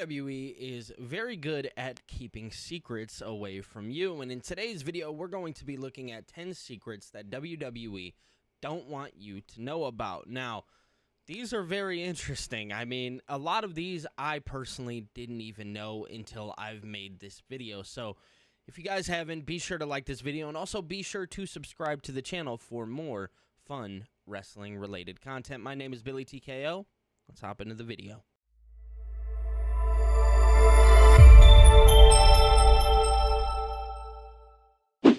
WWE is very good at keeping secrets away from you, and in today's video, we're going to be looking at 10 secrets that WWE don't want you to know about. Now, these are very interesting. I mean, a lot of these I personally didn't even know until I've made this video, so if you guys haven't, be sure to like this video, and also be sure to subscribe to the channel for more fun wrestling-related content. My name is Billy TKO. Let's hop into the video.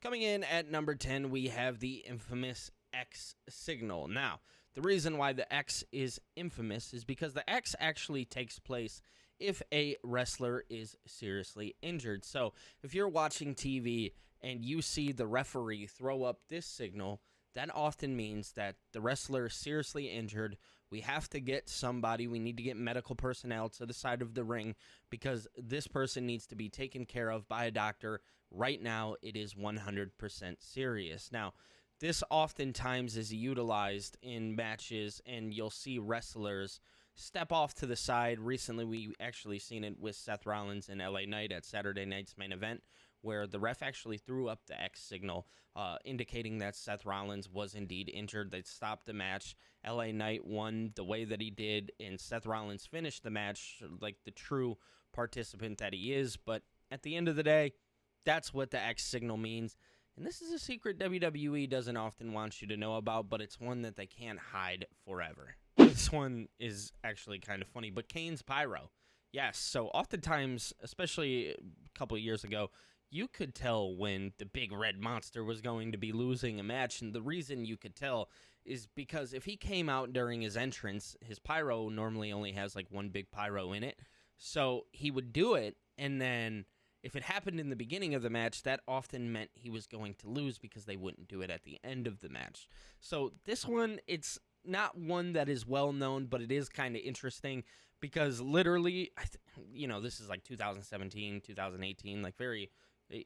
Coming in at number 10, we have the infamous X signal. Now, the reason why the X is infamous is because the X actually takes place if a wrestler is seriously injured. So, if you're watching TV and you see the referee throw up this signal, that often means that the wrestler is seriously injured. We have to get somebody, we need to get medical personnel to the side of the ring because this person needs to be taken care of by a doctor. Right now, it is 100% serious. Now, this oftentimes is utilized in matches, and you'll see wrestlers step off to the side. Recently, we actually seen it with Seth Rollins and LA Knight at Saturday Night's Main Event, where the ref actually threw up the X signal, indicating that Seth Rollins was indeed injured. They stopped the match. LA Knight won the way that he did, and Seth Rollins finished the match like the true participant that he is. But at the end of the day, that's what the X signal means. And this is a secret WWE doesn't often want you to know about, but it's one that they can't hide forever. This one is actually kind of funny, but Kane's pyro. Yes, so oftentimes, especially a couple of years ago, you could tell when the big red monster was going to be losing a match, and the reason you could tell is because if he came out during his entrance, his pyro normally only has like one big pyro in it, so he would do it, and then if it happened in the beginning of the match, that often meant he was going to lose because they wouldn't do it at the end of the match. So this one, it's not one that is well known, but it is kind of interesting because literally, this is like 2017, 2018, like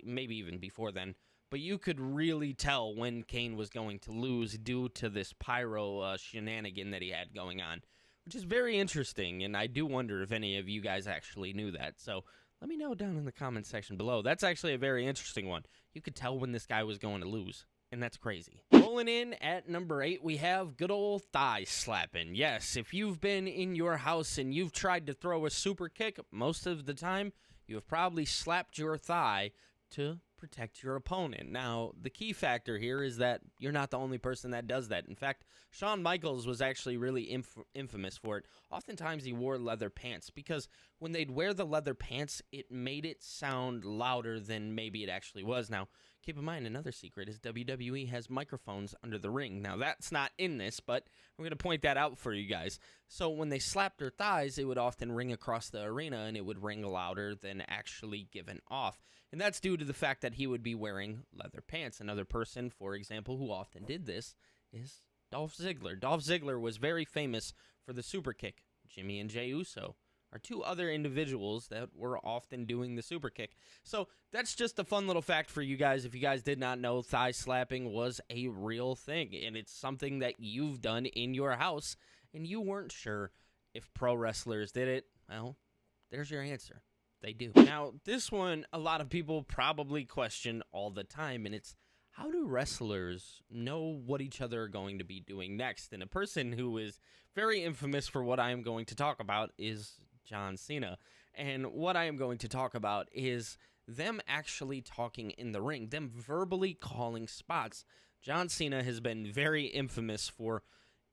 maybe even before then, but you could really tell when Kane was going to lose due to this pyro shenanigan that he had going on, which is very interesting, and I do wonder if any of you guys actually knew that. So let me know down in the comment section below. That's actually a very interesting one. You could tell when this guy was going to lose, and that's crazy. Rolling in at number 8, we have good old thigh slapping. Yes, if you've been in your house and you've tried to throw a super kick, most of the time you have probably slapped your thigh to protect your opponent. Now, the key factor here is that you're not the only person that does that. In fact, Shawn Michaels was actually really infamous for it. Oftentimes, he wore leather pants because when they'd wear the leather pants, it made it sound louder than maybe it actually was. Now, keep in mind, another secret is WWE has microphones under the ring. Now, that's not in this, but I'm going to point that out for you guys. So when they slapped their thighs, it would often ring across the arena, and it would ring louder than actually given off. And that's due to the fact that he would be wearing leather pants. Another person, for example, who often did this is Dolph Ziggler. Dolph Ziggler was very famous for the super kick. Jimmy and Jey Uso are two other individuals that were often doing the super kick. So that's just a fun little fact for you guys. If you guys did not know, thigh slapping was a real thing, and it's something that you've done in your house, and you weren't sure if pro wrestlers did it. Well, there's your answer. They do. Now, this one, a lot of people probably question all the time, and it's, how do wrestlers know what each other are going to be doing next? And a person who is very infamous for what I am going to talk about is John Cena. And what I am going to talk about is them actually talking in the ring, them verbally calling spots. John Cena has been very infamous for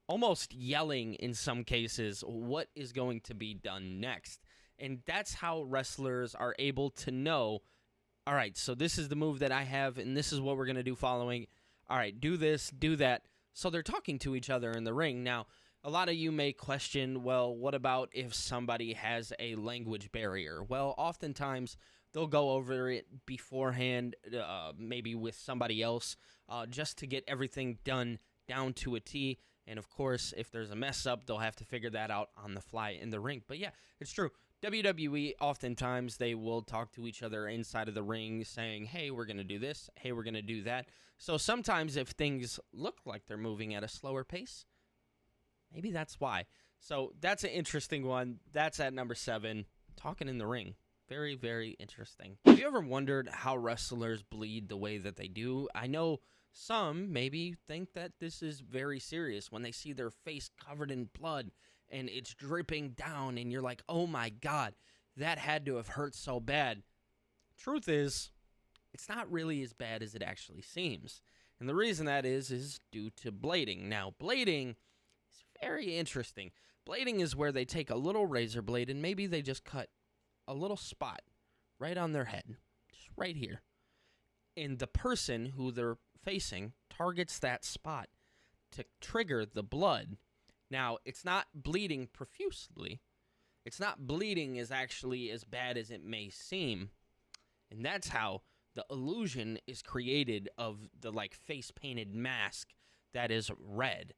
almost yelling in some cases what is going to be done next. And that's how wrestlers are able to know, all right, so this is the move that I have, and this is what we're going to do following. All right, do this, do that. So they're talking to each other in the ring. Now, a lot of you may question, well, what about if somebody has a language barrier? Well, oftentimes they'll go over it beforehand, maybe with somebody else, just to get everything done down to a T. And, of course, if there's a mess up, they'll have to figure that out on the fly in the ring. But, yeah, it's true. WWE, oftentimes, they will talk to each other inside of the ring saying, hey, we're going to do this. Hey, we're going to do that. So sometimes if things look like they're moving at a slower pace, maybe that's why. So that's an interesting one. That's at number 7. talking in the ring. Very, very interesting. Have you ever wondered how wrestlers bleed the way that they do? I know some maybe think that this is very serious when they see their face covered in blood and it's dripping down and you're like, oh my God, that had to have hurt so bad. Truth is, it's not really as bad as it actually seems. And the reason that is due to blading. Now, blading is very interesting. Blading is where they take a little razor blade and maybe they just cut a little spot right on their head, just right here. And the person who they're facing targets that spot to trigger the blood. Now, it's not bleeding profusely. It's not bleeding as actually as bad as it may seem. And that's how the illusion is created of the face painted mask that is red.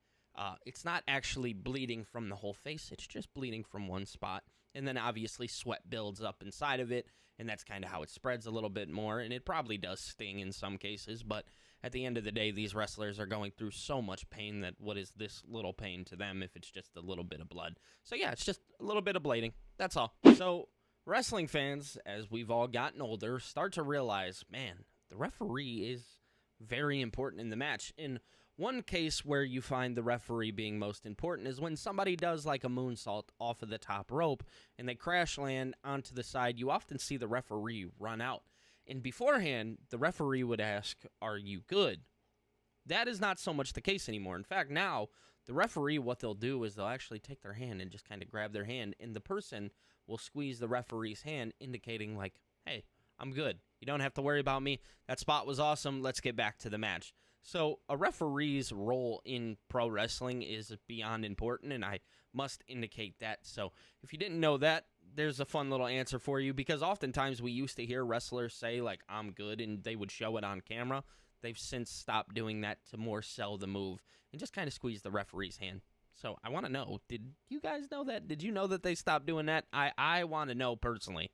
It's not actually bleeding from the whole face. It's just bleeding from one spot. And then obviously sweat builds up inside of it, and that's kind of how it spreads a little bit more, and it probably does sting in some cases, but at the end of the day, these wrestlers are going through so much pain that what is this little pain to them if it's just a little bit of blood? So yeah, it's just a little bit of blading. That's all. So wrestling fans, as we've all gotten older, start to realize, man, the referee is very important in the match. In one case where you find the referee being most important is when somebody does like a moonsault off of the top rope and they crash land onto the side. You often see the referee run out. And beforehand, the referee would ask, are you good? That is not so much the case anymore. In fact, now, the referee, what they'll do is they'll actually take their hand and just kind of grab their hand, and the person will squeeze the referee's hand, indicating like, hey, I'm good. You don't have to worry about me. That spot was awesome. Let's get back to the match. So a referee's role in pro wrestling is beyond important, and I must indicate that. So if you didn't know that, there's a fun little answer for you, because oftentimes we used to hear wrestlers say, like, I'm good, and they would show it on camera. They've since stopped doing that to more sell the move and just kind of squeeze the referee's hand. So I want to know, did you guys know that? Did you know that they stopped doing that? I want to know personally.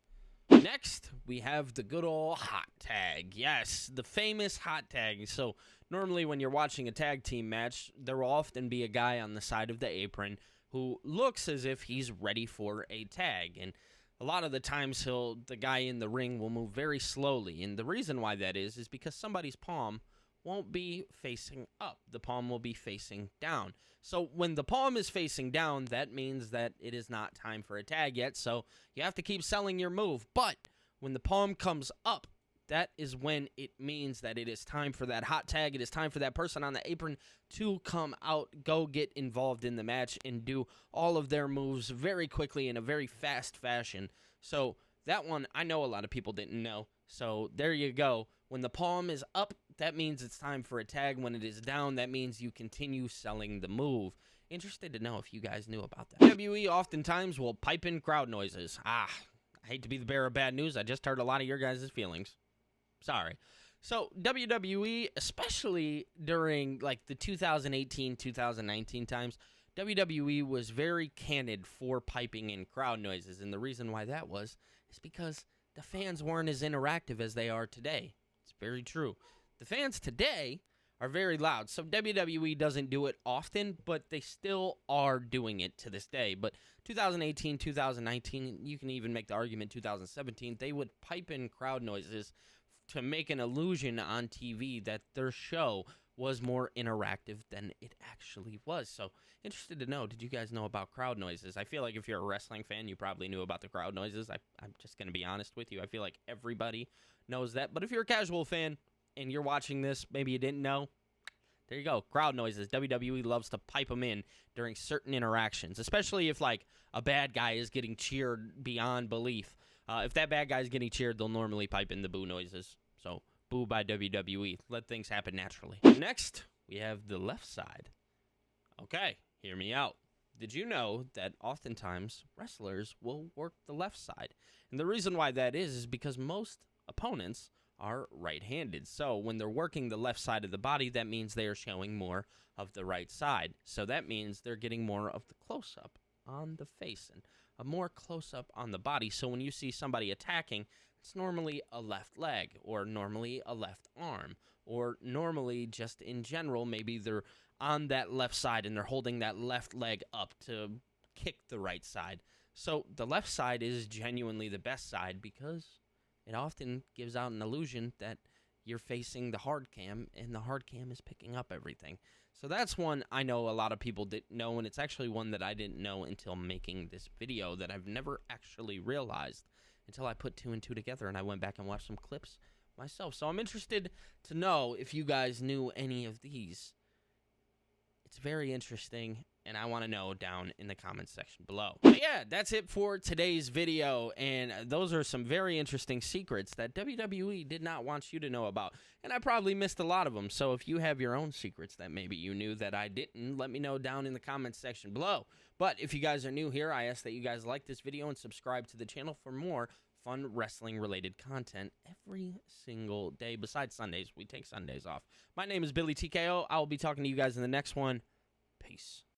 Next, we have the good old hot tag. Yes, the famous hot tag. So normally when you're watching a tag team match, there will often be a guy on the side of the apron who looks as if he's ready for a tag. And a lot of the times the guy in the ring will move very slowly. And the reason why that is because somebody's palm won't be facing up. The palm will be facing down. So when the palm is facing down, that means that it is not time for a tag yet. So you have to keep selling your move. But when the palm comes up, that is when it means that it is time for that hot tag. It is time for that person on the apron to come out, go get involved in the match, and do all of their moves very quickly in a very fast fashion. So that one, I know a lot of people didn't know. So there you go. When the palm is up, that means it's time for a tag. When it is down, that means you continue selling the move. Interested to know if you guys knew about that. WWE oftentimes will pipe in crowd noises. I hate to be the bearer of bad news. I just hurt a lot of your guys' feelings. Sorry. So WWE, especially during like the 2018, 2019 times, WWE was very candid for piping in crowd noises. And the reason why that was is because the fans weren't as interactive as they are today. It's very true. The fans today are very loud. So WWE doesn't do it often, but they still are doing it to this day. But 2018, 2019, you can even make the argument 2017, they would pipe in crowd noises to make an illusion on TV that their show was more interactive than it actually was. So interested to know, did you guys know about crowd noises? I feel like if you're a wrestling fan, you probably knew about the crowd noises. I'm just going to be honest with you. I feel like everybody knows that. But if you're a casual fan and you're watching this, maybe you didn't know, there you go. Crowd noises. WWE loves to pipe them in during certain interactions, especially if like a bad guy is getting cheered beyond belief. If that bad guy is getting cheered, they'll normally pipe in the boo noises. So, boo by WWE. Let things happen naturally. Next, we have the left side. Okay, hear me out. Did you know that oftentimes wrestlers will work the left side? And the reason why that is because most opponents are right-handed. So when they're working the left side of the body, that means they are showing more of the right side. So that means they're getting more of the close-up on the face and a more close-up on the body. So when you see somebody attacking, it's normally a left leg or normally a left arm or normally just in general, maybe they're on that left side and they're holding that left leg up to kick the right side. So the left side is genuinely the best side because it often gives out an illusion that you're facing the hard cam and the hard cam is picking up everything. So that's one I know a lot of people didn't know, and it's actually one that I didn't know until making this video that I've never actually realized until I put 2 and 2 together and I went back and watched some clips myself. So I'm interested to know if you guys knew any of these. It's very interesting, and I want to know down in the comments section below. But yeah, that's it for today's video, and those are some very interesting secrets that WWE did not want you to know about, and I probably missed a lot of them. So if you have your own secrets that maybe you knew that I didn't, let me know down in the comments section below. But if you guys are new here, I ask that you guys like this video and subscribe to the channel for more fun wrestling-related content every single day. Besides Sundays, we take Sundays off. My name is Billy TKO. I will be talking to you guys in the next one. Peace.